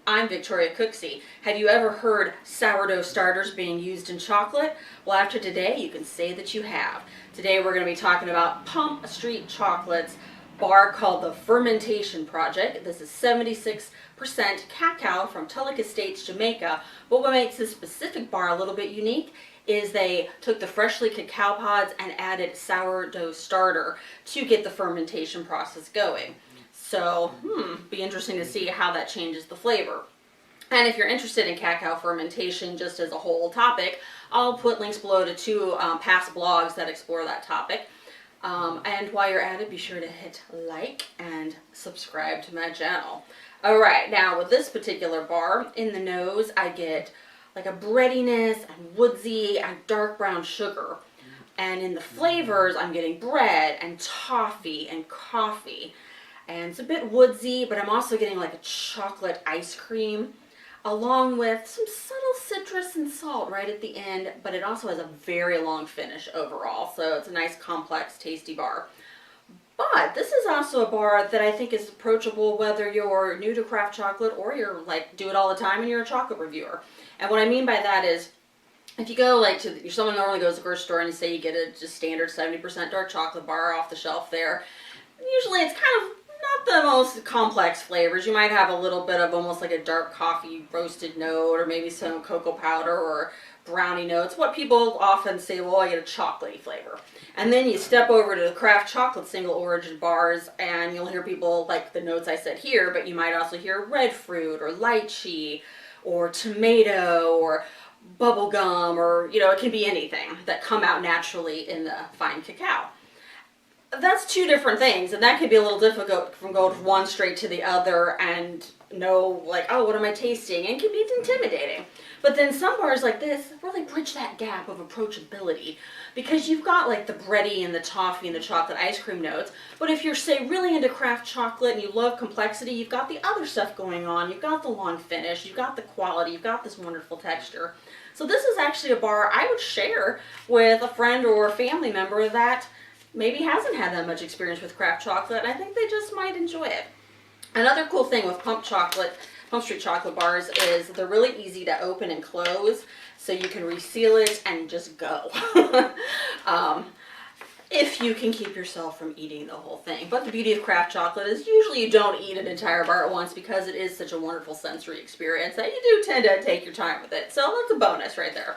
I'm Victoria Cooksey. Have you ever heard sourdough starters being used in chocolate? Well, after today, you can say that you have. Today we're going to be talking about Pump Street Chocolate's bar called the Fermentation Project. This is 76% cacao from Tulloch Estates, Jamaica. But what makes this specific bar a little bit unique is they took the freshly cacao pods and added sourdough starter to get the fermentation process going. So, be interesting to see how that changes the flavor. And if you're interested in cacao fermentation just as a whole topic, I'll put links below to two past blogs that explore that topic. And while you're at it, be sure to hit like and subscribe to my channel. Alright, now with this particular bar, in the nose I get like a breadiness and woodsy and dark brown sugar. And in the flavors, I'm getting bread and toffee and coffee. And it's a bit woodsy, but I'm also getting like a chocolate ice cream, along with some subtle citrus and salt right at the end, but it also has a very long finish overall, so it's a nice, complex, tasty bar. But this is also a bar that I think is approachable whether you're new to craft chocolate or you're like, do it all the time and you're a chocolate reviewer. And what I mean by that is, if you go like to, someone normally goes to the grocery store and you say you get a just standard 70% dark chocolate bar off the shelf there, usually it's kind of not the most complex flavors. You might have a little bit of almost like a dark coffee roasted note, or maybe some cocoa powder or brownie notes. What people often say, well, I get a chocolatey flavor. And then you step over to the craft chocolate single origin bars and you'll hear people like the notes I said here, but you might also hear red fruit or lychee or tomato or bubble gum, or it can be anything that come out naturally in the fine cacao. That's two different things, and that can be a little difficult from going from one straight to the other and know, like, oh, what am I tasting? And it can be intimidating. But then some bars like this really bridge that gap of approachability, because you've got like the bready and the toffee and the chocolate ice cream notes, but if you're, say, really into craft chocolate and you love complexity, you've got the other stuff going on. You've got the long finish, you've got the quality, you've got this wonderful texture. So this is actually a bar I would share with a friend or a family member that maybe hasn't had that much experience with craft chocolate, and I think they just might enjoy it. Another cool thing with Pump Street chocolate bars is they're really easy to open and close, so you can reseal it and just go. If you can keep yourself from eating the whole thing. But the beauty of craft chocolate is usually you don't eat an entire bar at once, because it is such a wonderful sensory experience that you do tend to take your time with it. So that's a bonus right there.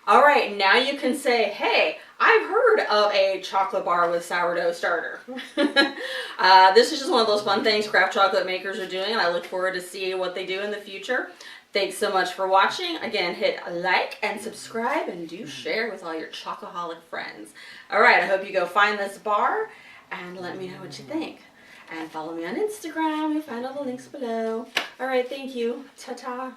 Alright, now you can say, hey, I've heard of a chocolate bar with sourdough starter. This is just one of those fun things craft chocolate makers are doing, and I look forward to seeing what they do in the future. Thanks so much for watching. Again, hit like and subscribe, and do share with all your chocoholic friends. Alright, I hope you go find this bar and let me know what you think. And follow me on Instagram. You'll find all the links below. Alright, thank you. Ta-ta.